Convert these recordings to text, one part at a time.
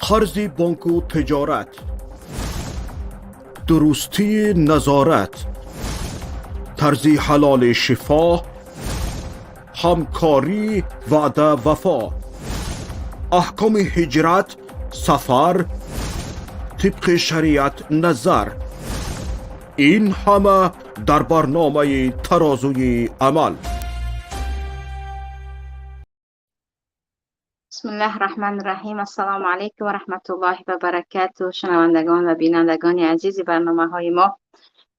قرض بانک و تجارت، درستی نظارت، طرز حلال شفا، همکاری وعده وفا، احکام هجرت، سفر، طبق شریعت نظر، این همه در برنامه ترازوی عمل. بسم الله الرحمن الرحیم. السلام علیکم و رحمت الله و برکاته. شنوندگان و بینندگان عزیز برنامه های ما،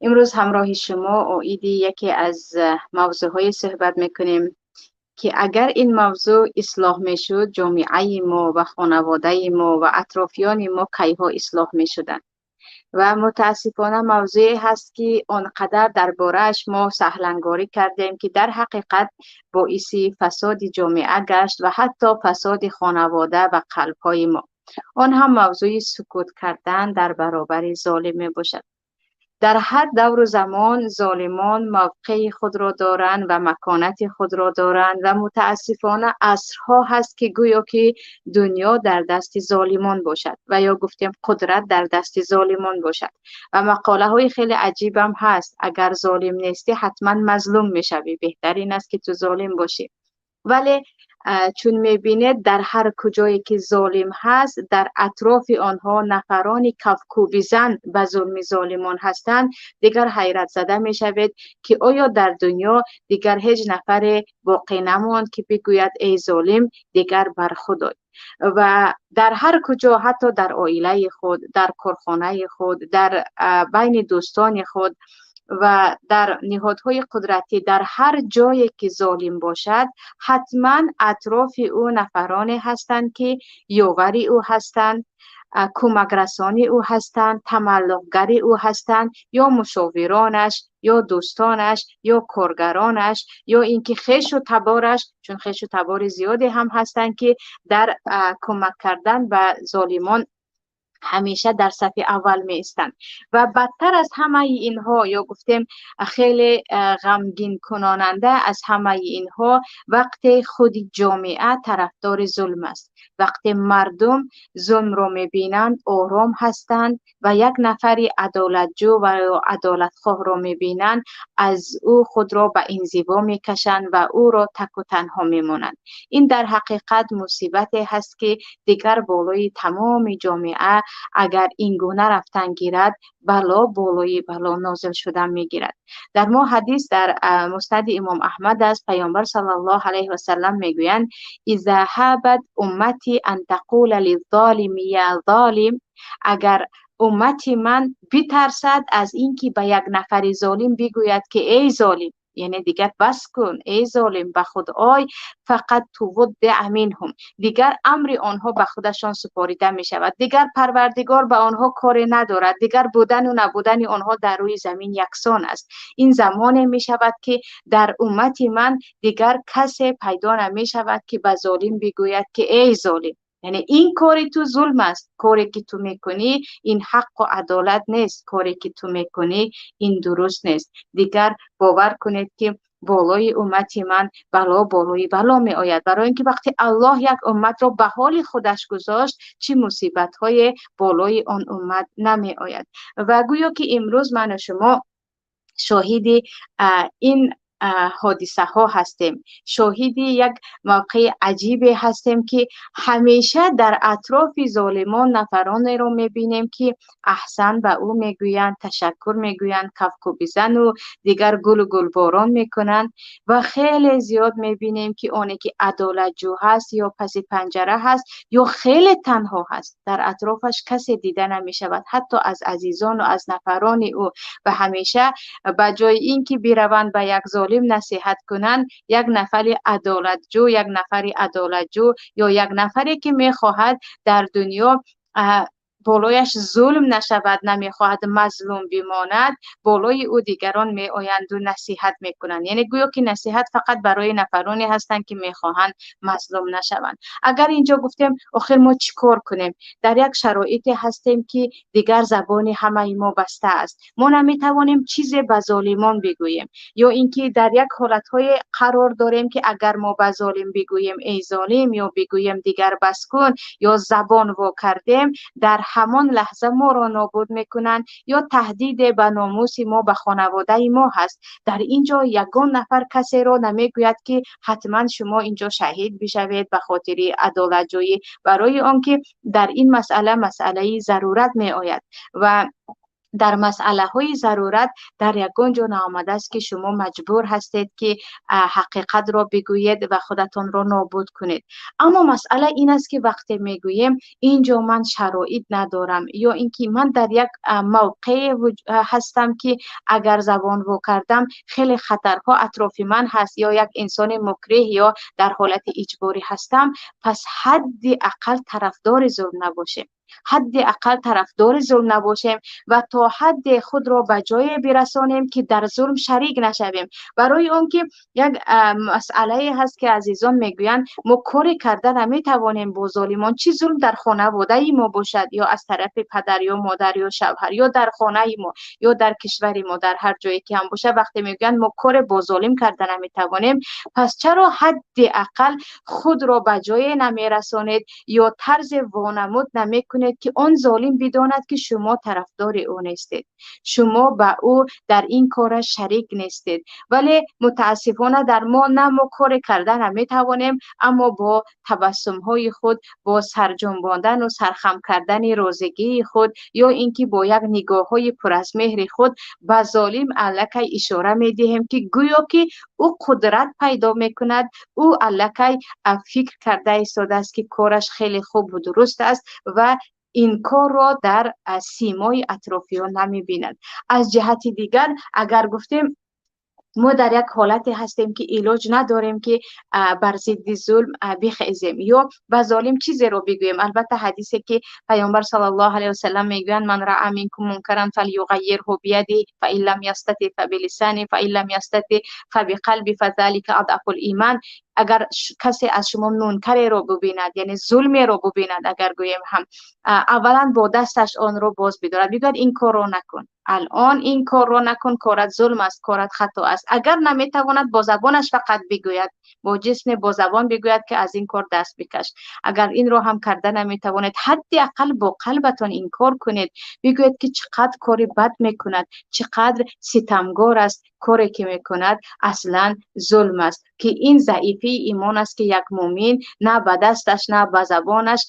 امروز همراه شما ایدی یکی از موضوع های صحبت میکنیم که اگر این موضوع اصلاح میشد، جامعه ما و خانواده ما و اطرافیان ما کیها اصلاح میشدن. و متاسفانه موضوعی هست که آنقدر درباره‌اش ما سهلنگاری کردیم که در حقیقت باعث فساد جامعه گشت و حتی فساد خانواده و قلب‌های ما. آن هم موضوع سکوت کردن در برابر ظالم می باشد. در هر دور و زمان ظالمان موقع خود را دارند و مکانت خود را دارند و متاسفانه عصرها هست که گویا که دنیا در دست ظالمان باشد و یا گفتیم قدرت در دست ظالمان باشد. و مقاله های خیلی عجیب هم هست: اگر ظالم نیستی حتما مظلوم میشوی، بهترین است که تو ظالم باشی. ولی چون میبینید در هر کجایی که ظالم هست، در اطراف آنها نفران کفکوبی زن به ظلم ظالمان هستند، دیگر حیرت زده میشوید که آیا در دنیا دیگر هیچ نفر باقی نماند که بگوید ای ظالم دیگر بر خدای. و در هر کجا، حتی در عائله خود، در کارخانه خود، در بین دوستان خود و در نهادهای قدرتی، در هر جایی که ظالم باشد حتما اطراف او نفرانی هستند که یاوری او هستند، کمک رسانی او هستند، تملقگری او هستند، یا مشاورانش، یا دوستانش، یا کارگرانش، یا اینکه خویش و تبارش، چون خویش و تبار زیادی هم هستند که در کمک کردن به ظالمان همیشه در صف اول می ایستند. و بدتر از همه اینها، یا گفتیم خیلی غمگین کناننده از همه اینها، وقتی خود جامعه طرفدار ظلم است، وقتی مردم ظلم را می بینند آرام هستند و یک نفری عدالتجو و عدالتخواه را می بینند از او خود را به انزوا می کشند و او را تک و تنها می مانند. این در حقیقت مصیبتی هست که دیگر بالای تمام جامعه اگر این گونه رفتن گیرد، بلا بالای بلا نازل شدن میگیرد. در ما حدیث در مسند امام احمد است، پیامبر صلی الله علیه و سلم میگویند: اذا هابت امتی ان تقول للظالم یا ظالم، اگر امتی من بترسد از اینکه به یک نفر ظالم بگوید که ای ظالم، یعنی دیگر بس کن ای ظالم، به خود آی، فقط تودع منهم، دیگر امر آنها به خودشان سپاریده می شود، دیگر پروردگار به آنها کاری ندارد، دیگر بودن و نبودن آنها در روی زمین یکسان است. این زمانی می شود که در امت من دیگر کسی پیدا نمی شود که به ظالم بگوید که ای ظالم. یعنی این کاری تو ظلم است، کاری که تو میکنی این حق و عدالت نیست، کاری که تو میکنی این درست نیست. دیگر باور کنید که بالای امت من بلا بالای بلا می آید، برای اینکه وقتی الله یک امت را به حال خودش گذاشت، چه مصیبت های بالای آن امت نمی آید. و گویا که امروز من و شما شاهد این حادثه ها هستیم، شاهد یک موقع عجیبی هستیم که همیشه در اطراف ظالمان نفرانی رو میبینیم که احسن به او میگویند، تشکر میگویند، کفکوبی زن و دیگر گل و گلباران میکنند. و خیلی زیاد میبینیم که آنی که عدالتجو هست یا پس پنجره هست یا خیلی تنها هست، در اطرافش کسی دیده نمیشود، حتی از عزیزان و از نفران او. و همیشه به جای اینکه بروند به یک ظالم نصیحت کنند، یک نفر عدالتجو یا یک نفری که میخواهد در دنیا بالایش ظلم نشود، نمیخواهد مظلوم بماند، بالای او دیگران می آیند و نصیحت میکنند. یعنی گویا که نصیحت فقط برای نفرانی هستند که میخواهند مظلوم نشوند. اگر اینجا گفتیم آخر ما چیکار کنیم؟ در یک شرایطی هستیم که دیگر زبان همه ما بسته است، ما نمیتوانیم چیزی به ظالمان بگوییم، یا اینکه در یک حالتهای قرار داریم که اگر ما به ظالم بگوییم ای ظالم، یا بگوییم دیگر بس کن، یا زبان وا کردیم، در همان لحظه ما را نابود میکنند، یا تهدید به ناموس ما، به خانواده ما هست. در اینجا یگان نفر کسی را نمیگوید که حتما شما اینجا شهید بشوید به خاطر عدالت جویی، برای آنکه در این مسئله ضرورت می آید و در مسئله های ضرورت در یگان جا آمده است که شما مجبور هستید که حقیقت را بگویید و خودتان را نابود کنید. اما مسئله این است که وقتی میگوییم اینجا من شرایط ندارم، یا اینکه من در یک موقع هستم که اگر زبان وا کردم خیلی خطرها اطراف من هست، یا یک انسان مکره یا در حالت اجباری هستم، پس حد اقل طرفدار ظلم نباشیم، حد اقل طرفدار ظلم نباشیم و تا حد خود را به جای برسانیم که در ظلم شریک نشویم. برای آنکه یک مسئله هست که عزیزان میگویند ما کاری کرده نمیتوانیم با ظالمان، چی ظلم در خانواده ما باشد، یا از طرف پدر یا مادر یا شوهر، یا در خانه ما، یا در کشور ما، در هر جایی که هم باشه، وقتی میگویند ما کار با ظالم کرده نمیتوانیم، پس چرا حد اقل خود را به جای نمیرسانید یا طرز وانمود نمیکنید که آن ظالم بداند که شما طرفدار او نیستید، شما با او در این کار شریک نیستید. ولی متاسفانه در ما نه ما کار کردن نمیتوانیم، اما با تبسم های خود، با سرجنباندن و سرخم کردن روزگی خود، یا اینکه با یک نگاه های پر از مهر خود به ظالم الکی اشاره میدهیم که گویا که او قدرت پیدا میکند، او الکی فکر کرده ایستاده است که کارش خیلی خوب و درست است و این کار را در سیمای اطرافیان نمی بیند. از جهت دیگر اگر گفتیم ما در یک حالت هستیم که علاج نداریم که بر ضد ظلم بخیزیم یا به ظالم چیزی رو بگوییم. البته حدیثی که پیامبر صلی الله علیه و سلم میگویند من رأى منکم منکرا فلیغیره بیده فإن لم یستطع فبلسانه فإن لم یستطع فبقلبه فذلک اضعف الایمان. اگر کسی از شما منکری رو ببیند، یعنی ظلمی رو ببیند، اگر گویم هم اولا با دستش آن رو باز بدارد، بگوید این کار رو نکن، الان این کار رو نکن، کارت ظلم است، کارت خطا است. اگر نمیتواند با زبانش فقط بگوید، با جسم با زبان بگوید که از این کار دست بکش. اگر این رو هم کرده نمیتواند، حداقل با قلبتون این کار کنید، بگوید که چقدر کاری بد میکند، چقدر ستمگار است، کاری که میکند اصلا ظلم است، که این ضعیفی ایمان است که یک مؤمن نه به دستش نه به زبانش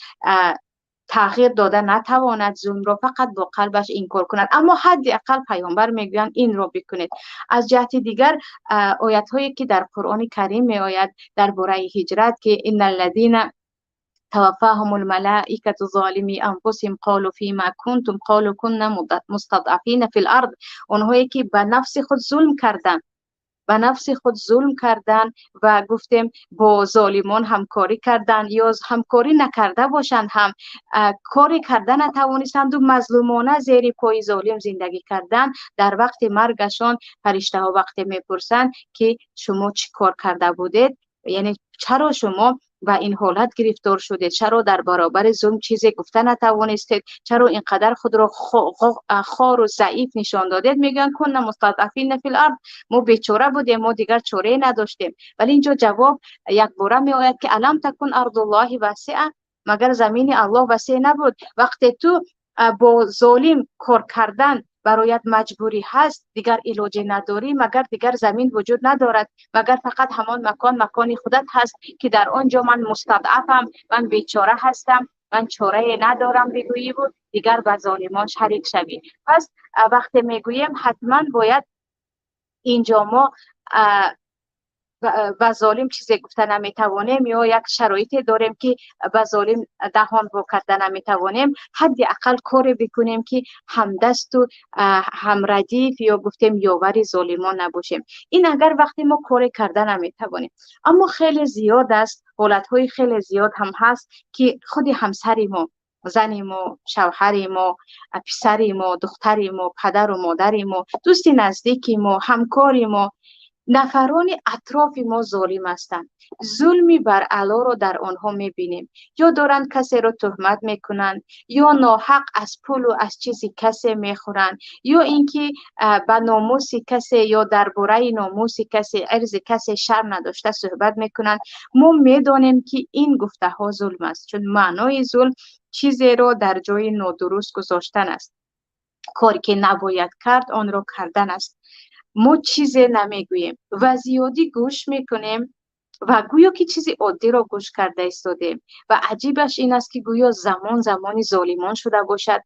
تغییر داده نتواند ظلم را فقط با قلبش انکار کند. اما حداقل پیامبر میگویند این را بکنید. از جهت دیگر آیات هایی که در قرآن کریم می آید درباره هجرت که ان الذين توفاهم الملائکه ظالمی انفسهم قالوا فیما کنتم قالوا كنا مستضعفین فی الارض، اونهایی که به نفس خود ظلم کردند، به نفس خود ظلم کردن و گفتیم با ظالمان همکاری کردن یا همکاری نکرده باشند هم کاری کردن نتوانستند و مظلومانه زیر پای ظالم زندگی کردن، در وقت مرگشان فرشته ها وقتی میپرسند که شما چی کار کرده بودید، یعنی چرا شما و این حالت گرفتار شده، چرا در برابر ظلم چیزی گفته نتوانستید، چرا اینقدر خود را خار و ضعیف نشان دادید، میگن کن مستضعفین فی الارض، ما بیچاره بودیم، ما دیگر چاره نداشتیم. ولی اینجا جواب یک باره می آید که الم تکن ارض الله واسعه، مگر زمین الله وسیع نبود؟ وقتی تو با ظالم کار کردن برایت مجبوری هست، دیگر علاج نداری، مگر دیگر زمین وجود ندارد، مگر فقط همان مکان خودت هست که در آنجا من مستضعفم، من بیچاره هستم، من چاره ندارم بگویی بود دیگر با ظالمان شریک شوی. پس وقتی میگوییم حتما باید اینجا ما و ظالم چیزی گفته نمیتوانیم یا یک شرایطی داریم که به ظالم دهان وا کرده نمیتوانیم، حداقل کاری بکنیم که همدست و همردیف یا گفتیم یاور ظالمان نباشیم. این اگر وقتی ما کاری کرده نمیتوانیم. اما خیلی زیاد است، حالتهای خیلی زیاد هم هست که خود همسر ما زنیم و شوهریم و پسریم و دختریم و پدر و مادریم و دوست نزدیکیم و همکاریم و نفران اطراف ما ظالم هستند. ظلمی بر علا را در آنها میبینیم. یا دارند کسی را تهمت میکنند، یا ناحق از پول و از چیزی کسی میخورند، یا اینکه به ناموس کسی یا درباره ناموس کسی، عرض کسی شر نداشته صحبت میکنند. ما میدانیم که این گفته ها ظلم است، چون معنای ظلم چیزی را در جای نادرست گذاشتن است. کاری که نباید کرد آن را کردن است. ما چیزی نمیگوییم و زیادی گوش میکنیم و گویا که چیزی عادی را گوش کرده ایستادیم و عجیبش این است که گویا زمانی ظالمان شده باشد.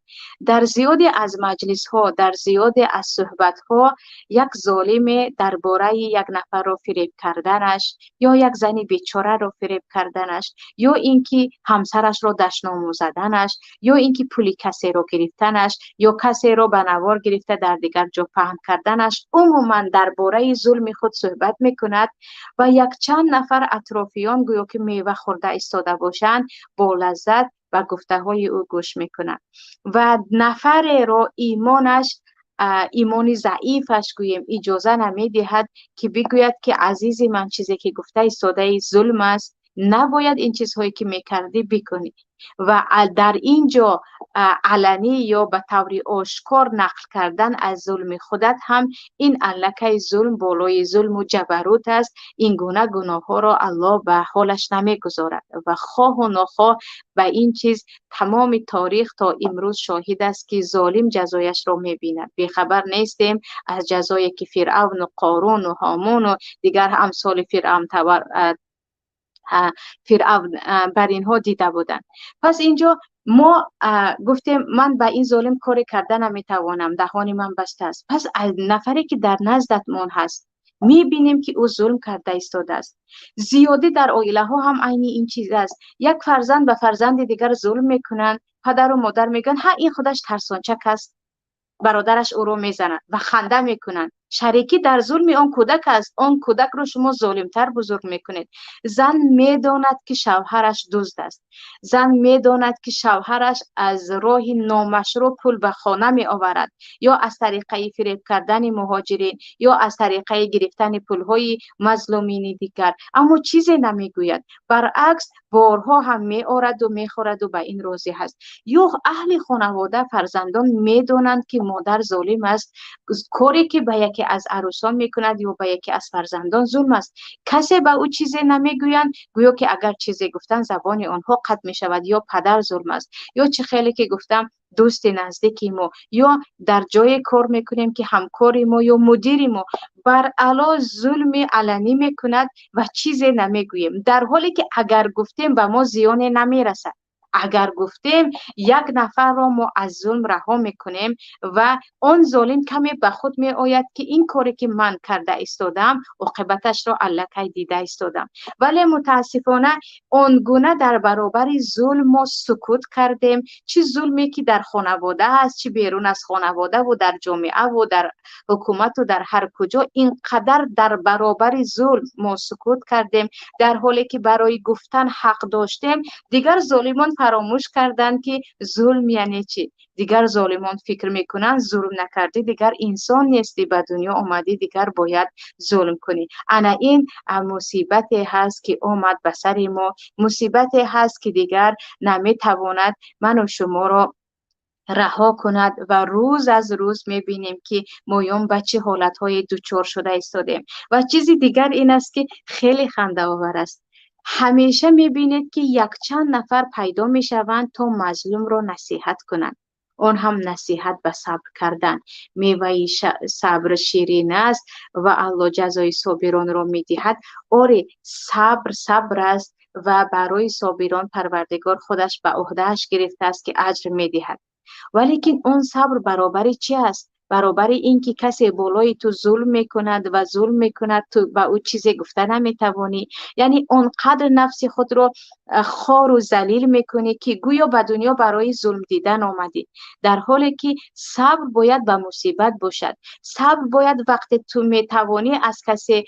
در زیادی از مجلس ها، در زیادی از صحبت ها، یک ظالم درباره یک نفر را فریب کردنش، یا یک زنی بیچاره را فریب کردنش، یا اینکه همسرش را دشنام زدنش، یا اینکه پولی کسی را گرفتنش، یا کسی را به نوار گرفته در دیگر جا پهن کردنش، عموما درباره ظلم خود صحبت میکند و یک چند نفر اطرافیان گویا که میوه خورده ایستاده باشند با لذت و گفته های او گوش میکنند و نفر را ایمان ضعیفش گویم اجازه نمیدهد که بگوید که عزیزی من چیزی که گفته ایستاده ظلم است، نباید این چیزهایی که میکردی بکنی. و در اینجا علنی یا به طور آشکار نقل کردن از ظلم خودت هم این علکه ظلم بالای ظلم و جبروت است. این گونه گناه ها را الله به حالش نمیگذارد و خواه و ناخواه به این چیز تمام تاریخ تا امروز شاهد است که ظالم جزایش را میبیند. بیخبر نیستیم از جزایی که فرعون و قارون و هامان و دیگر امثال فرعون بر اینها دیده بودند. پس اینجا ما گفتیم من به این ظالم کاری کرده نمیتوانم، دهان من بسته است. پس نفری که در نزدتمان هست میبینیم که او ظلم کرده ایستاده است. زیادی در عائله ها هم عین این چیز است. یک فرزند به فرزند دیگر ظلم میکنند، پدر و مادر میگن ها این خودش ترسانچک است، برادرش او رو میزنند و خنده میکنند. شریکی در ظلم آن کودک است. آن کودک رو شما ظالمتر بزرگ میکنید. زن میداند که شوهرش دزد است. زن میداند که شوهرش از راه نامشروع پول به خانه می آورد، یا از طریقه فریب کردن مهاجرین، یا از طریقه گرفتن پولهای مظلومین دیگر، اما چیزی نمیگوید. برعکس بارها هم می آورد و میخورد و به این راضی هست. یا اهل خانواده، فرزندان میدانند که مادر ظالم است، کاری که به یکی از عروسان میکند یا به یکی از فرزندان ظلم است. کسی به او چیزی نمیگویند، گویا که اگر چیزی گفتن زبان آنها قطع می شود. یا پدر ظلم است، یا چه خیلی که گفتم دوست نزدیکی ما، یا در جای کار میکنیم که همکاری ما یا مدیری ما بر علا ظلم علنی میکند و چیزی نمیگوییم، در حالی که اگر گفتیم به ما زیانی نمیرسد. اگر گفتیم یک نفر را ما از ظلم رها میکنیم و آن ظالم کمی به خود می آید که این کاری که من کرده ایستادم عاقبتش را الکی دیده ایستادم. ولی متاسفانه آنگونه در برابر ظلم ما سکوت کردیم. چه ظلمی که در خانواده است، چه بیرون از خانواده و در جامعه و در حکومت و در هر کجا، اینقدر در برابر ظلم ما سکوت کردیم، در حالی که برای گفتن حق داشتیم. دیگر ظالمان فراموش کردند که ظلم یعنی چی. دیگر ظالمان فکر میکنن ظلم نکردی دیگر انسان نیستی، به دنیا آمدی دیگر باید ظلم کنی. انا این مصیبتی هست که آمد به سر ما، مصیبتی هست که دیگر نمیتواند من و شما را رها کند و روز از روز میبینیم که مایون به چه حالتهای دچار شده ایستادیم. و چیزی دیگر این است که خیلی خنده آور است. همیشه میبینید که یک چند نفر پیدا میشوند تا مظلوم را نصیحت کنند. اون هم نصیحت به صبر کردن. میوه صبر شیرین است و الله جزای صابران را میدهد. آره، صبر است و برای صابران پروردگار خودش به عهدهش گرفته است که اجر میدهد. ولیکن اون صبر برابر چی است؟ برابر این که کسی بالای تو ظلم میکند و ظلم میکند، تو با او چیزی گفته نمیتوانی. یعنی اونقدر نفس خود رو خار و ذلیل میکنی که گویا به دنیا برای ظلم دیدن آمدی، در حالی که صبر باید به مصیبت باشد. صبر باید وقتی تو میتوانی از کسی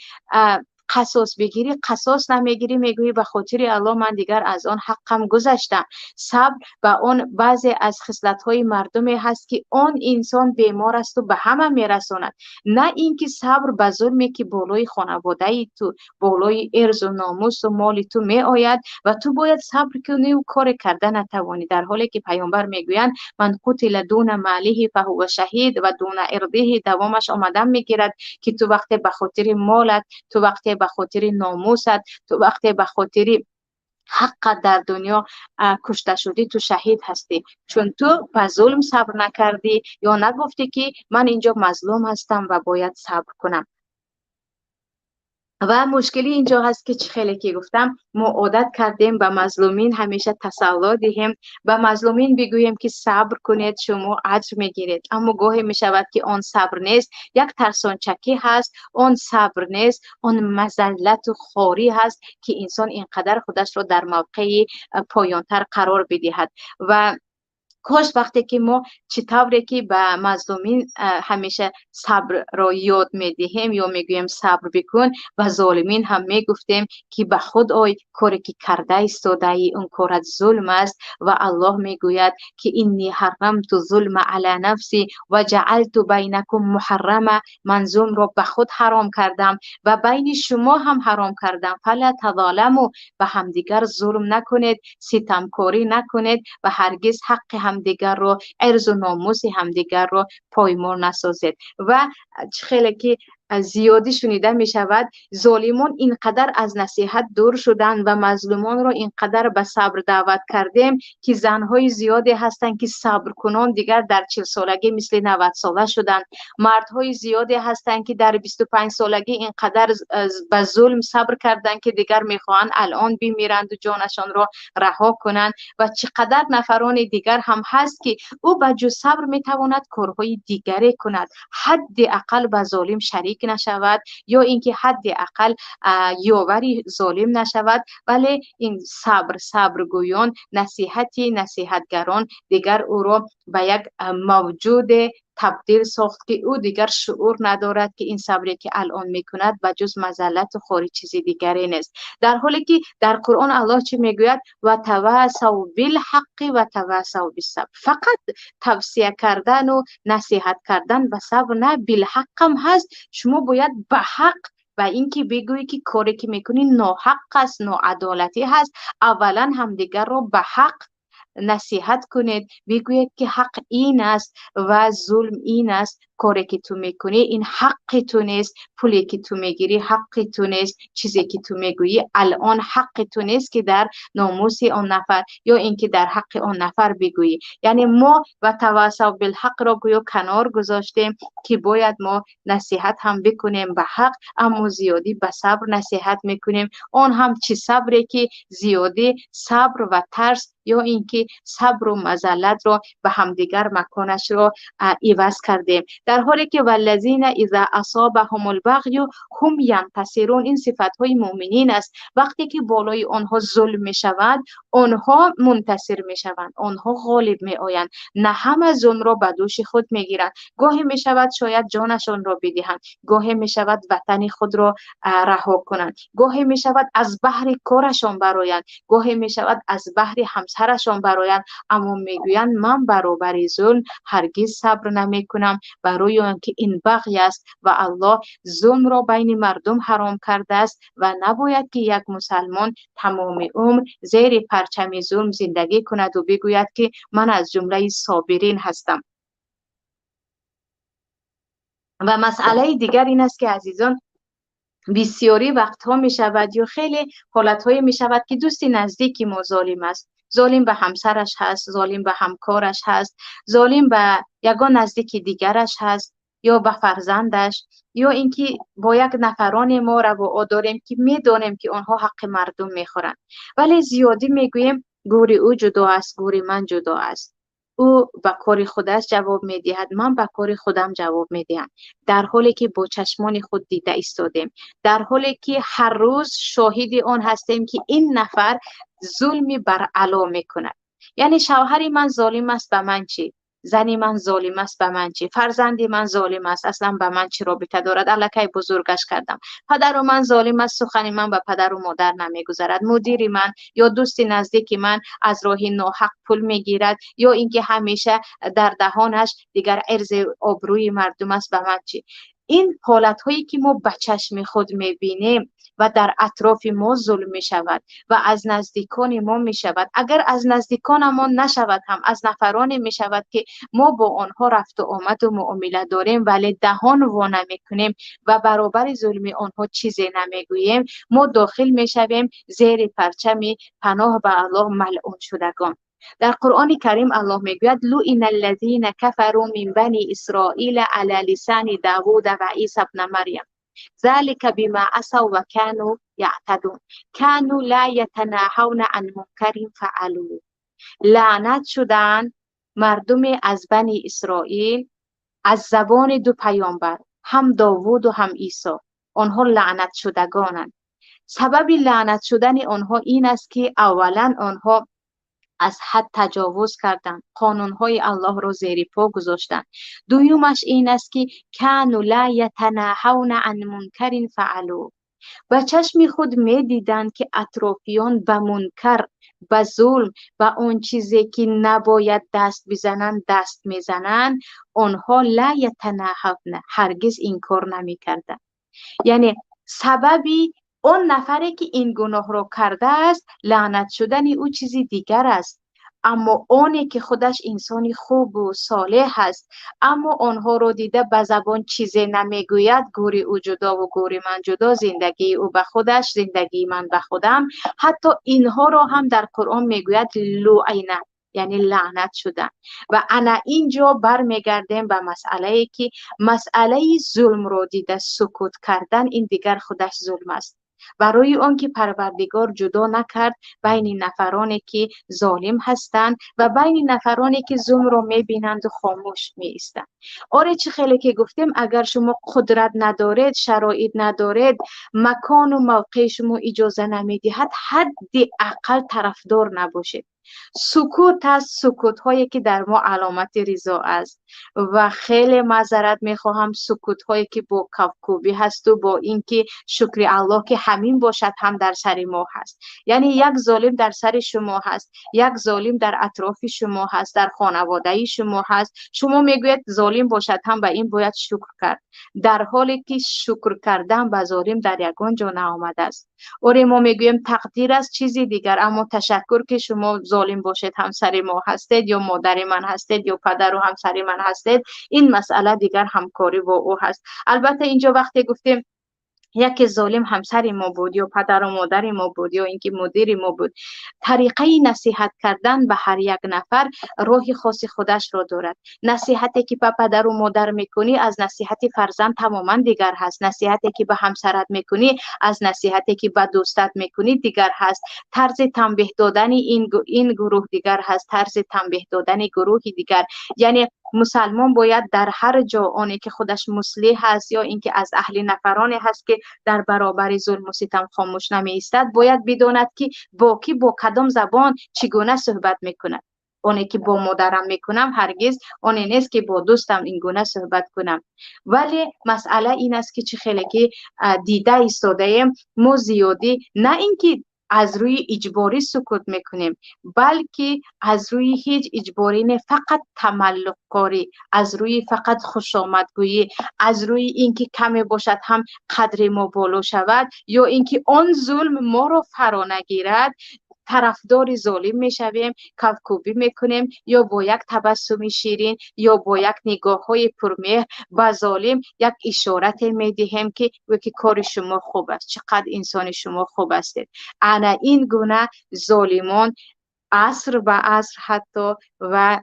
قصاص بگیری قصاص نمیگیری، میگویی به خاطر الله من دیگر از آن حقم گذشتم. صبر و اون بعضی از خصلت‌های مردمی هست که آن انسان بیمار است و به همه میرساند. نه اینکه صبر به ظلمی که بالای خانواده تو، بالای ارز و ناموس و مال تو می آید و تو باید صبر کنی و کار کرده نتوانی، در حالی که پیامبر میگویند من قتل دون ماله فهو شهید و دون ارضه دوامش آمدن میگیرد که تو وقتی به خاطر مالت، تو وقتی به خاطر ناموست، تو وقتی به خاطر حق در دنیا کشته شدی تو شهید هستی، چون تو به ظلم صبر نکردی یا نگفتی که من اینجا مظلوم هستم و باید صبر کنم. و مشکلی اینجا هست که خیلی که گفتم ما عادت کردیم به مظلومین همیشه تسلی دهیم، به مظلومین بگوییم که صبر کنید شما اجر میگیرید، اما گاهی میشود که آن صبر نیست، یک ترسانچکی هست، آن صبر نیست، آن مذلت و خواری هست که انسان اینقدر خودش رو در موقع پایانتر قرار بدهد. و کاش وقتی که ما چطوری که به مظلومین همیشه صبر را یاد میدهیم یا میگوییم صبر بکن، و ظالمین هم میگفتیم که به خود آی کاری که کرده ایستاده ای اون کارت ظلم است، و الله میگوید که اینی حرمت ظلم علی نفسی و جعلت بینکم محرمه، من ظلم را به خود حرام کردم و بین شما هم حرام کردم، فلا تظالموا، به همدیگر ظلم نکنید، ستمکاری نکنید و هرگز حق همدیگر رو، عرض و ناموس همدیگر رو پایمال نسازید. و خیلی که زیادی شنیده می شود ظالمان اینقدر از نصیحت دور شدن و مظلومان را اینقدر به صبر دعوت کردیم که زنهای زیادی هستند که صبر کنان دیگر در 40 سالگی مثل 90 ساله شدن، مردهای زیادی هستند که در 25 سالگی اینقدر به ظلم صبر کردند که دیگر میخواهند الان بمیرند و جانشان را رها کنند. و چقدر نفران دیگر هم هست که او به جز صبر میتواند کارهای دیگری کند، حداقل به ظالم شریک نشود یا اینکه حداقل یاوری ظالم نشود، ولی این صبر گویان، نصیحتگران دیگر او را به یک موجود تبدیل ساخت که او دیگر شعور ندارد که این صبری که الان میکند و جز مذلت و خوری چیزی دیگری نیست، در حالی که در قرآن الله چی میگوید و تواصوا بالحق و تواصوا بالصبر، فقط توصیه کردن و نصیحت کردن به صبر نه، بالحق هم هست، شما باید به حق و اینکه بگویی که کاری که میکنی ناحق است، ناعدالتی هست، اولا همدیگر رو به حق نصیحت کنید، بگویید که حق این است و ظلم این است، کاری که تو میکنی این حق تو نیست، پولی که تو میگیری حق تو نیست، چیزی که تو میگویی الان حق تو نیست که در ناموس آن نفر یا اینکه در حق آن نفر بگویی. یعنی ما و تواصوا بالحق را گویا کنار گذاشتیم که باید ما نصیحت هم بکنیم به حق، اما زیادی به صبر نصیحت میکنیم، آن هم چه صبری که زیادی صبر و ترس یا اینکه صبر و مذلت را به همدیگر مکانش را عوض کردیم، در حالی که والذین اذا اصابهم البغی هم ینتصرون، این صفت های مؤمنین است، وقتی که بالای آنها ظلم می شود آنها منتصر می شوند، آنها غالب می آیند، نه همه ظلم را به دوش خود می گیرند، گاهی می شود شاید جانشان را بدهند، گاهی می شود وطن خود را رها کنند، گاهی می شود از بحر کارشان برآیند، گاهی می شود از بحر همسرشان برآیند، اما میگویند من برابر ظلم هرگز صبر نمی کنم، برای آنکه این بغی است و الله ظلم را بین مردم حرام کرده است و نباید که یک مسلمان تمام عمر زیر پرچم ظلم زندگی کند و بگوید که من از جمله صابرین هستم. و مسئله دیگر این است که عزیزان بسیاری وقتها می شود یا خیلی حالتهای می شود که دوستی نزدیکی ما ظالم است، ظالم به همسرش هست، ظالم به همکارش هست، ظالم به یگان نزدیکی دیگرش هست یا به فرزندش، یا اینکه با یک نفران ما روا داریم که میدانیم که آنها حق مردم میخورند، ولی زیادی میگوییم گوری او جدا است، گوری من جدا است، او به کار خودش جواب میدهد، من به کار خودم جواب میدهم، در حالی که با چشمان خود دیده ایستادیم، در حالی که هر روز شاهد آن هستیم که این نفر ظلمی بر علا میکند. یعنی شوهر من ظالم است، به من چی؟ زنی من ظالم است به من چی، فرزندی من ظالم است اصلا به من چی رابطه دارد، الکی بزرگش کردم، پدر من ظالم است سخنی من به پدر و مادر نمیگذرد، مدیر من یا دوست نزدیک من از راه ناحق پول میگیرد یا اینکه همیشه در دهانش دیگر عرض آبروی مردم است به من چی. این حالت هایی که ما به چشم خود میبینیم و در اطراف ما ظلم می شود و از نزدیکان ما می شود، اگر از نزدیکان ما نشود هم از نفرانی می شود که ما با آنها رفت و آمد و معامله داریم ولی دهان وا نمی کنیم و برابر ظلم آنها چیزی نمی گوییم، ما داخل می شویم زیر پرچم پناه به الله ملعون شدگان. در قرآن کریم الله میگوید لعن الذین کفروا من بنی اسرائیل علی لسان داوود و عیسی ابن مریم ذلك بما عصوا و كانوا یعتدون كانوا لا یتناهون عن منکر فعلوه. لعنت شدن مردم از بنی اسرائیل از زبان دو پیامبر، هم داوود و هم عیسی، آنها لعنت شدگانند. سبب لعنت شدن آنها این است که اولا آنها از حد تجاوز کردند، قانونهای الله را زیر پا گذاشتند. دویمش این است که کانوا لا یتناهون عن منکر فعلوه، و چشم خود می دیدند که اطرافیان به منکر، به ظلم، به اون چیزی که نباید دست بزنند دست میزنند، آنها لا یتناهون، هرگز این کار نمی کردند. یعنی سببی اون نفری که این گناه رو کرده است لعنت شدن او چیزی دیگر است، اما اونی که خودش انسانی خوب و صالح است اما آنها رو دیده به زبان چیزی نمیگوید، گوری او جدا و گوری من جدا، زندگی او به خودش زندگی من به خودم، حتی اینها رو هم در قرآن میگوید لعنه، یعنی لعنت شدن. و انا اینجا برمیگردیم به مسئله ای که مسئله ظلم رو دیده سکوت کردن این دیگر خودش ظلم است، برای آن که پروردگار جدا نکرد بین نفرانی که ظالم هستند و بین نفرانی که ظلم رو میبینند و خاموش میایستند. آره چه خیلی که گفتیم اگر شما قدرت ندارید، شرایط ندارید، مکان و موقع شما اجازه نمیدهد، حد اقل طرفدار نباشید. سکوت است، سکوت هایی که در ما علامت رضا است و خیلی معذرت میخواهم سکوت هایی که با کفکوبی هست و با اینکه شکر الله که همین باشد هم در سر ما هست. یعنی یک ظالم در سر شما هست، یک ظالم در اطراف شما هست، در خانواده شما هست، شما میگوید ظالم باشد هم به این باید شکر کرد، در حالی که شکر کردن به ظالم در یگان جا نآمده است. اور ما میگویم تقدیر است چیزی دیگر، اما تشکر که شما ظالم باشید همسر ما هستید یا مادر من هستید یا پدر و همسر من هستید، این مسئله دیگر همکاری با او هست. البته اینجا وقتی گفتیم یک ظالم همسر ما بود یا پدر و مادر ما بود یا اینکه مدیر ما بود، طریقه نصیحت کردن به هر یک نفر راه خاص خودش را دارد. نصیحتی که به پدر و مادر میکنی از نصیحت فرزند تماما دیگر هست، نصیحتی که به همسرت میکنی از نصیحتی که به دوستت میکنی دیگر هست، طرز تنبیه دادن این گروه دیگر هست، طرز تنبیه دادن گروهی دیگر. یعنی مسلمان باید در هر جا آنی که خودش مصلح هست یا اینکه از اهل نفرانی هست که در برابر ظلم و ستم خاموش نمی ایستد، باید بداند که با کی با کدام زبان چگونه صحبت میکند. اونی که با مادرم میکنم هرگز اونی نیست که با دوستم این گونه صحبت کنم. ولی مسئله این است که چه خیلی که دیده ایستاده ایم ما زیادی نه اینکه از روی اجباری سکوت میکنیم، بلکه از روی هیچ اجباری نه، فقط تملق کاری، از روی فقط خوش آمدگویی، از روی اینکه کمی باشد هم قدر ما بالا شود یا اینکه آن ظلم ما رو فرا نگیرد، طرفدار ظالم میشویم، کفکوبی میکنیم یا با یک تبسم شیرین یا با یک نگاه های پرمهر به ظالم یک اشارت میدهیم که وکی کار شما خوب است، چقدر انسان شما خوب استید. انا این گونه ظالمان عصر به عصر حتی و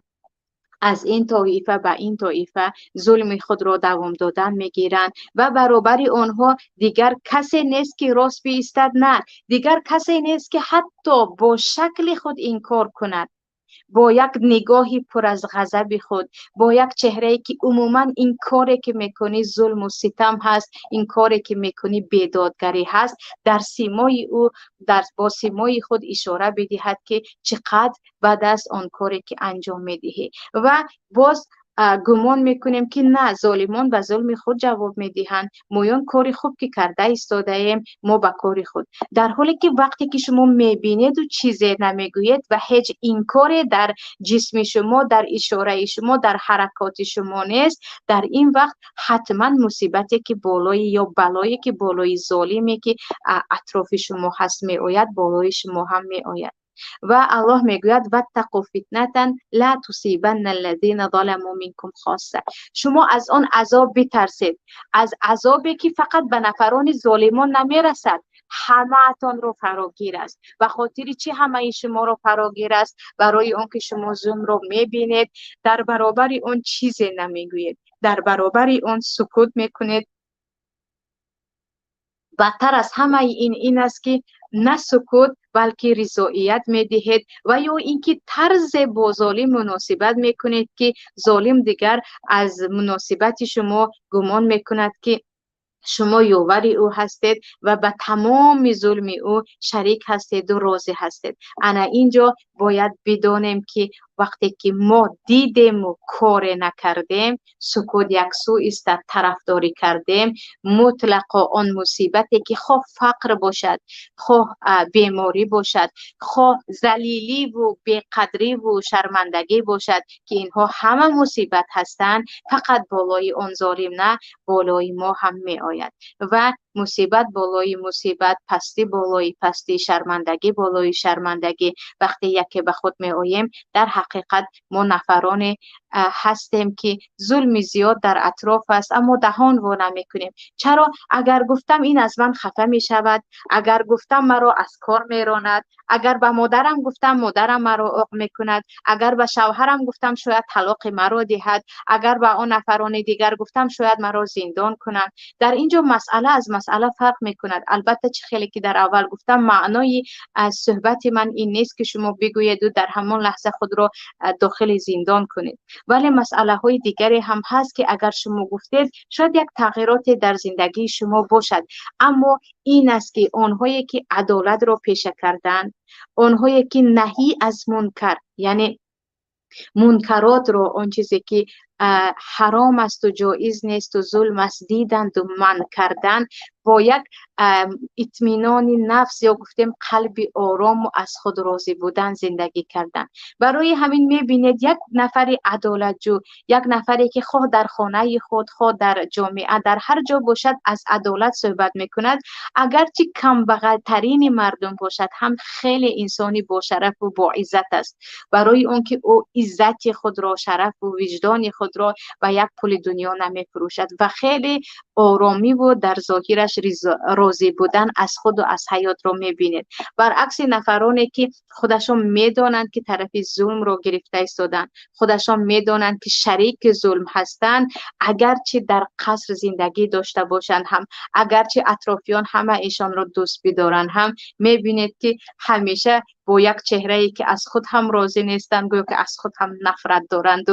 از این طایفه به این طایفه ظلم خود را دوام دادن میگیرند و برابر آنها دیگر کسی نیست که راست بایستد، نه دیگر کسی نیست که حتی با شکل خود انکار کند. با یک نگاهی پر از غضب خود، با یک چهره‌ای که عموما این کاری که میکنی ظلم و ستم هست، این کاری که میکنی بیدادگری هست، در سیمای او با سیمای خود اشاره بدهد که چقدر بد است آن کاری که انجام میدهی. و باز گمان میکنیم که نه، ظالمان به ظلم خود جواب میدهند، مویان کاری خوب که کرده ایستاده ایم ما به کار خود، در حالی که وقتی که شما میبینید و چیزی نمیگویید و هیچ این کاری در جسم شما، در اشاره شما، در حرکات شما نیست، در این وقت حتما مصیبتی که بالای یا بلایی که بالای ظالمی که اطراف شما هست می آید بالای شما هم می آید. و الله میگوید واتقوا فتنة لا تصیبن الذین ظلموا منکم خاصه. شما از آن عذاب بترسید، از عذابی که فقط به نفران ظالمان نمیرسد، همه تان رو فراگیر است. و خاطر چی همه شما رو فراگیر است؟ برای اون که شما ظلم رو میبینید، در برابر اون چیزی نمیگویید، در برابر اون سکوت میکنید. بدتر از همه این است که نه سکوت بلکه رضایت میدهید و یا اینکه طرز با ظالم مناسبت میکنید که ظالم دیگر از مناسبت شما گمان میکند که شما یاور او هستید و به تمام ظلم او شریک هستید و راضی هستید. انا اینجا باید بدانیم که وقتی که ما دیدیم و کار نکردیم، سکوت یک سو است، طرفداری کردیم، مطلقا آن مصیبتی که خواه فقر باشد، خواه بیماری باشد، خواه ذلیلی و بیقدری و شرمندگی باشد، که اینها همه مصیبت هستند، فقط بالای آن ظالم نه، بالای ما هم می آید. و مصیبت بالای مصیبت، پستی بالای پستی، شرمندگی بالای شرمندگی وقتی یکی به خود می آییم، در حقیقت ما نفران هستیم که ظلم زیاد در اطراف است اما دهان وا نمی کنیم. چرا؟ اگر گفتم این از من خفه می شود، اگر گفتم مرا از کار می راند، اگر به مادرم گفتم مادرم مرا عاق می کند، اگر به شوهرم گفتم شاید طلاق مرا دهد، اگر به آن نفران دیگر گفتم شاید مرا زندان کنند. در اینجا مسئله از مسئله فرق می کند. البته چه خیلی که در اول گفتم، معنای از صحبت من این نیست که شما بگویید و در همان لحظه خود را داخل زندان کنید، ولی مسئله های دیگری هم هست که اگر شما گفتید شاید یک تغییرات در زندگی شما باشد. اما این است که آنهایی که عدالت را پیشه کردند، آنهایی که نهی از منکر، یعنی منکرات را، آن چیزی که حرام است و جایز نیست و ظلم است، دیدند و منع کردند، با یک اطمینان نفس یا گفتیم قلب آرام و از خود راضی بودن زندگی کردن. برای همین میبینید یک نفر عدالت جو، یک نفری که خواه در خانه خود، خواه در جامعه، در هر جا باشد از عدالت صحبت میکند، اگرچه کم بغل ترین مردم باشد هم خیلی انسانی با شرف و با عزت است، برای اون که او عزت خود را، شرف و وجدان خود را و یک پول دنیا نمیفروشد و خیلی آرامی و در ظاهرش راضی بودن از خود و از حیات را میبینید. برعکس نفرانی که خودشان میدانند که طرف ظلم را گرفته ایستادن، خودشان میدانند که شریک ظلم هستند، اگرچه در قصر زندگی داشته باشند هم، اگرچه اطرافیان همه ایشان را دوست بدارند هم، میبینید که همیشه با یک چهره‌ای که از خود هم راضی نیستند، گویا که از خود هم نفرت دارند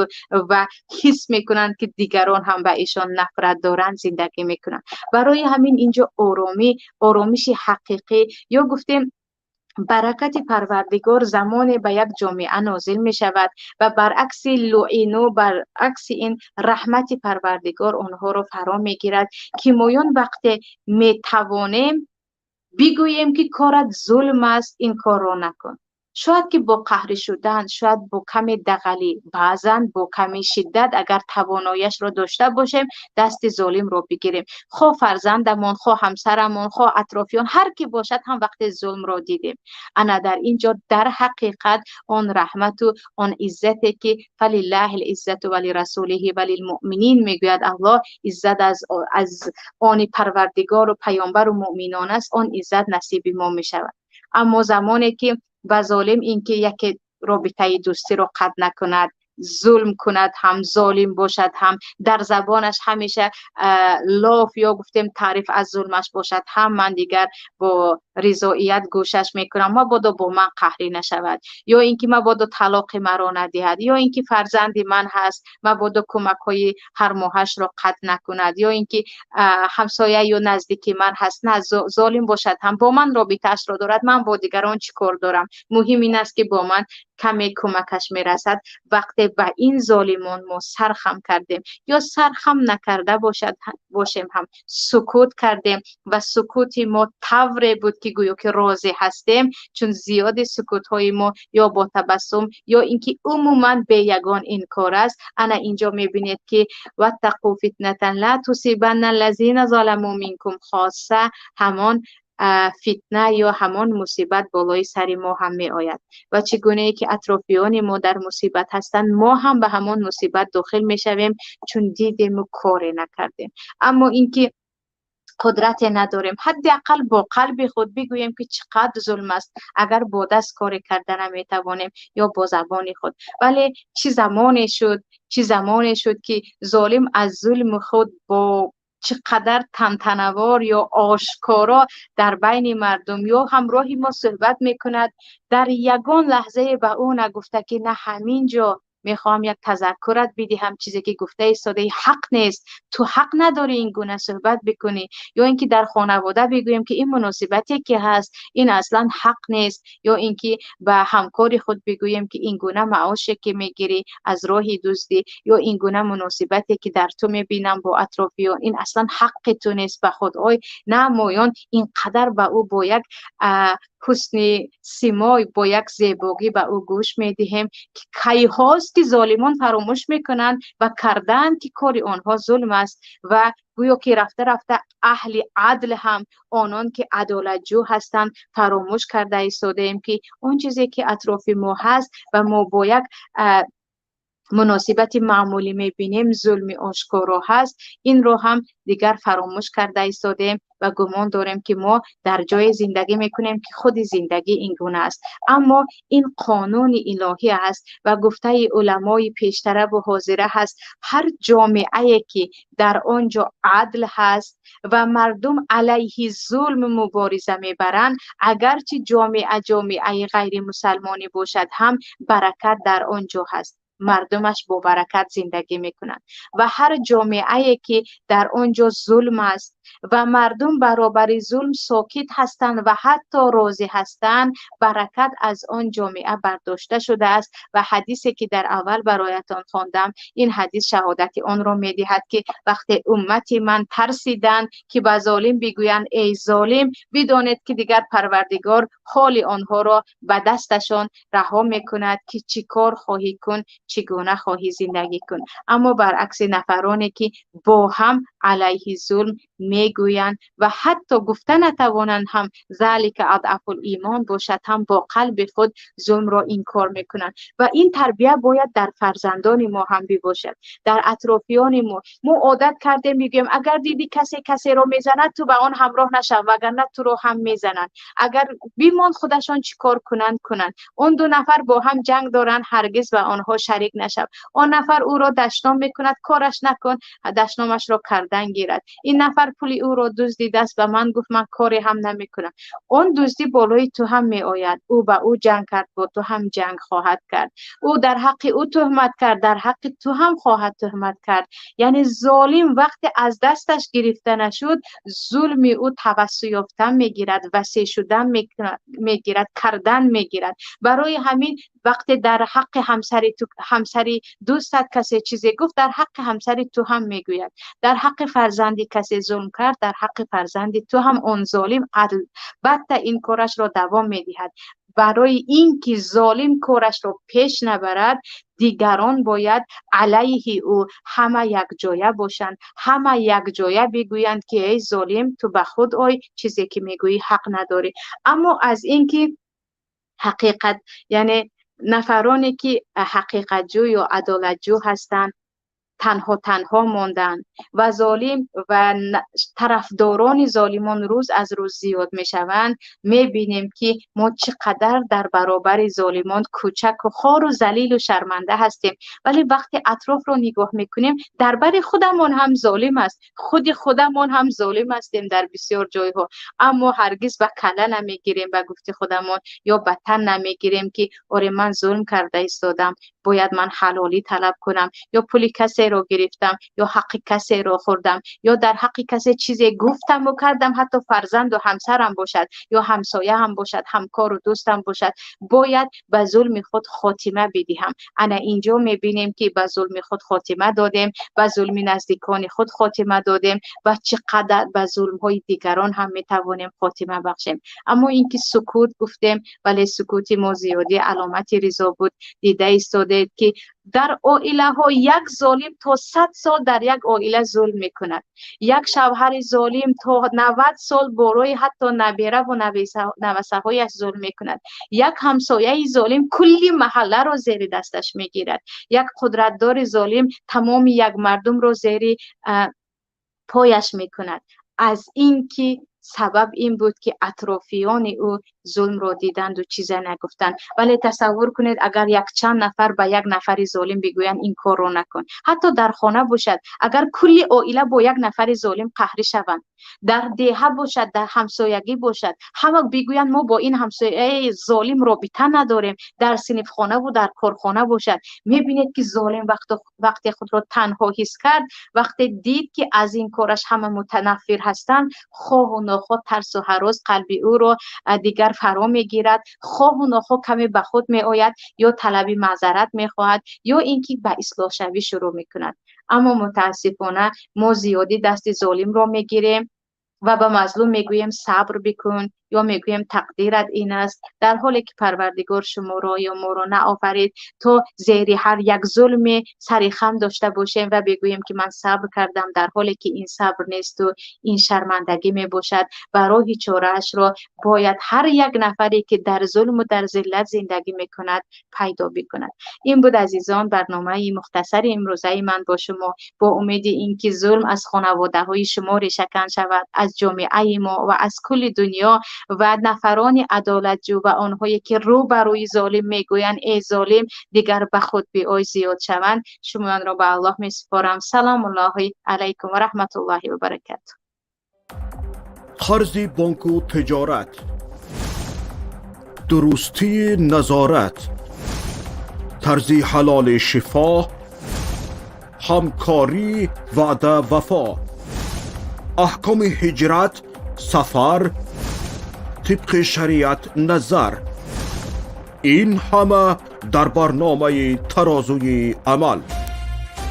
و حس میکنند که دیگران هم به ایشان نفرت دارند زندگی میکنند. برای همین اینجا آرامش حقیقی یا گفتیم برکت پروردگار زمان به یک جامعه نازل می شود و برعکس لعینو، برعکس این رحمت پروردگار آنها را فرا می گیرد که مویان وقتی می توانیم بگوییم که کارت ظلم است، این کار را نکن. شاید که با قهر شدن، شاید با کمی دغلی، بعضا با کمی شدت اگر توانایش را داشته باشیم دست ظالم را بگیریم، خواه فرزندمون، خواه همسرمون، خواه اطرافیان، هر کی باشد هم وقت ظلم را دیدیم. انا در اینجا در حقیقت آن رحمت و آن عزتی که فلله العزت ولرسوله وللمؤمنین میگوید الله، عزت از آن پروردگار و پیامبر و مؤمنان است، آن عزت نصیب ما می شود. اما زمانی که به ظالم این که یک رابطه دوستی را قطع نکند، ظلم کند، هم ظالم باشد، هم در زبانش همیشه لاف یا گفتیم تعریف از ظلمش باشد، هم من دیگر با رضایت گوشش میکنم مبادا با من قهری نشود، یا اینکه مبادا طلاق مرا ندهد، یا اینکه فرزند من هست مبادا کمک های هر ماهش را قطع نکند، یا اینکه همسایه یا نزدیکی من هست نه ظالم باشد هم با من رابطه‌اش را دارد، من با دیگران چی کار دارم، مهم این است که با من کمی کمکش میرسد. وقتی به این ظالمان ما سرخم کردیم یا سرخم نکرده باشیم هم سکوت کردیم و سکوت ما طوری بود که گویا که راضی هستیم، چون زیاد سکوت های ما یا با تبسم یا اینکه عموما به یگان این کار است. انا اینجا میبینید که واتقوا فتنة لا تصیبن الذین ظلموا منکم خاصه، همان فتنه یا همان مصیبت بالای سر ما هم می آید و چگونه ای که اطرافیان ما در مصیبت هستند ما هم به همان مصیبت داخل می شویم چون دیدیم و کاری نکردیم. اما اینکه قدرت نداریم حداقل با قلب خود بگوییم که چقدر ظلم است، اگر با دست کاری کرده نمیتوانیم یا با زبان خود. ولی چه زمانی شد که ظالم از ظلم خود با چقدر تنتنوار یا آشکارا در بین مردم یا همراهی ما صحبت میکند، در یگان لحظه به او نگفته که نه همینجا میخوام یک تذکرت بدهم چیزی که گفته ایستاده حق نیست، تو حق نداری این گونه صحبت بکنی، یا اینکه در خانواده بگویم که این مناسبتی که هست این اصلا حق نیست، یا اینکه به همکار خود بگویم که این گونه معاشی که میگیری از راه دزدی یا این گونه مناسبتی که در تو میبینم با اطرافیان این اصلا حق تو نیست، به خود آی نمایان اینقدر به او با یک حسن سیمای با یک زیبایی به او گوش میدهیم که کی هاست که ظالمان فراموش میکنند و کردن که کار آنها ظلم است و گویا که رفته رفته اهل عدل هم آنان که عدالت جو هستند فراموش کرده ایستاده ایم که اون چیزی که اطراف ما هست و ما با یک مناسبت معمولی میبینیم ظلم آشکارا هست، این رو هم دیگر فراموش کرده ایستادیم و گمان داریم که ما در جای زندگی میکنیم که خود زندگی این گونه است. اما این قانون الهی است و گفته علمای پیشتر و حاضره هست، هر جامعه که در آنجا عدل هست و مردم علیه ظلم مبارزه میبرند، اگرچه جامعه غیر مسلمانی باشد هم برکت در آنجا هست، مردمش با برکت زندگی میکنند. و هر جامعه که در آنجا ظلم است و مردم برابر ظلم ساکت هستند و حتی راضی هستند، برکت از آن جامعه برداشته شده است. و حدیثی که در اول برایتان خواندم این حدیث شهادت آن را میدهد که وقتی امت من ترسیدند که به ظالم بگویند ای ظالم، بدانید که دیگر پروردگار حال آنها را به دستشان رها میکند که چی کار خواهی کن، چگونه خواهی زندگی کن. اما برعکس نفرانی که با هم علیه ظلم میگویند و حتی گفته نتوانند هم ذالک اضعف الایمان باشد، هم با قلب خود ظلم را انکار میکنند. و این تربیت باید در فرزندان ما هم باشد، در اطرافیان ما عادت کرده میگیم اگر دیدی کسی رو میزند تو به آن همراه نشو وگرنه تو رو هم میزنند، اگر بیمان خودشان چیکار کنند. اون دو نفر با هم جنگ دارن هرگز به آنها شریک نشو، آن نفر او را دشنام میکند کارش نکن دشنامش را کردن گیرد، این نفر پولی او را دزدید است و من گفت من کاری هم نمیکنم، اون دزدی بالای تو هم می آید، او با او جنگ کرد با تو هم جنگ خواهد کرد، او در حق او تهمت کرد در حق تو هم خواهد تهمت کرد. یعنی ظالم وقتی از دستش گرفته نشد ظلم او توسط یافتن میگیرد، وسیع شدن میگیرد، کردن میگیرد. برای همین وقتی در حق همسری دوستت کسی چیزی گفت در حق همسری تو هم میگوید، در حق فرزندی کسی ظلم کرد در حق فرزندی تو هم اون ظالم عدل بعد این کارش را دوام میدهد. برای اینکه ظالم کارش را پیش نبرد دیگران باید علیه او همه یک جایه باشند، همه یک جایه بگویند که ای ظالم تو به خود آی، چیزی که میگویی حق نداری. اما از اینکه حقیقت یعنی نفرانی که حقیقت جو یا عدالت جو هستند تنها ماندن و ظالم و طرفداران ظالمان روز از روز زیاد می شوند، می بینیم که ما چقدر در برابر ظالمان کوچک و خوار و ذلیل و شرمنده هستیم. ولی وقتی اطراف رو نگاه میکنیم در بر خودمان هم ظالم است، خودمان هم ظالم هستیم در بسیار جایها، اما هرگز به کله نمیگیریم به گفت خودمان یا به تن نمیگیریم که آره من ظلم کرده ایستادم، باید من حلالی طلب کنم، یا پول کسی رو گرفتم، یا حق کسی رو خوردم، یا در حق کسی چیزی گفتم و کردم، حتی فرزند و همسرم باشد یا همسایه هم باشد، همکار و دوستم باشد، باید به ظلم خود خاتمه بدهم. انا اینجا میبینیم که به ظلم خود خاتمه دادیم، به ظلم نزدیکان خود خاتمه دادیم و چقدر به ظلم های دیگران هم میتوانیم خاتمه بخشیم. اما اینکه سکوت گفتیم، ولی سکوت ما زیادی علامت رضا بود. دیده ایستاده که در عائله ها یک ظالم تا 100 سال در یک عائله ظلم میکند، یک شوهر ظالم تا 90 سال برای حتی نبیره و نوسه هایش ظلم میکند، یک همسایه ظالم کلی محله را زیر دستش میگیرد، یک قدرتدار ظالم تمام یک مردم را زیر پایش میکند. از اینکه سبب این بود که اطرافیان او ظلم را دیدند و چیزی نگفتند. ولی تصور کنید اگر یک چند نفر به یک نفر ظالم بگویند این کار را نکن، حتی در خانه باشد، اگر کلی عائله با یک نفر ظالم قهری شوند، در دهه باشد، در همسایگی باشد، همه بگویند ما با این همسایه ظالم رابطه نداریم، در صنف خانه و در کارخانه باشد، میبینید که ظالم وقتی خود را تنها حس کرد، وقتی دید که از این کارش همه متنفر هستند، خواه و ناخواه ترس و هراس قلب او را دیگر فرا میگیرد، خواه و ناخواه کمی به خود می آید، یا طلب معذرت میخواهد، یا اینکه به اصلاح شوی شروع میکند. اما متاسفانه ما زیادی دست ظالم را میگیریم و به مظلوم میگوییم صبر بکن، یا میگوییم تقدیرت این است، در حالی که پروردگار شما را یا ما را نآفرید تا زیر هر یک ظلم سر خم داشته باشیم و بگوییم که من صبر کردم، در حالی که این صبر نیست و این شرمندگی می باشد. برای چاره‌اش را باید هر یک نفری که در ظلم و در ذلت زندگی میکند پیدا بکند. این بود عزیزان برنامه مختصر امروزه من با شما، با امید اینکه ظلم از خانواده های شما ریشه‌کن شود، از جامعه ما و از کل دنیا، و نفران عدالتجو و آنهایی که رو بروی ظالم میگویند ای ظالم دیگر به خود بیای زیاد شوند. شما را به الله می سپارم. سلام الله علیکم و رحمت الله و برکاته. قرض بانک و تجارت، درستی نظارت، طرز حلال شفا، همکاری وعده وفا، احکام هجرت، سفر، طبق شریعت نظر، این همه در برنامه ترازوی عمل.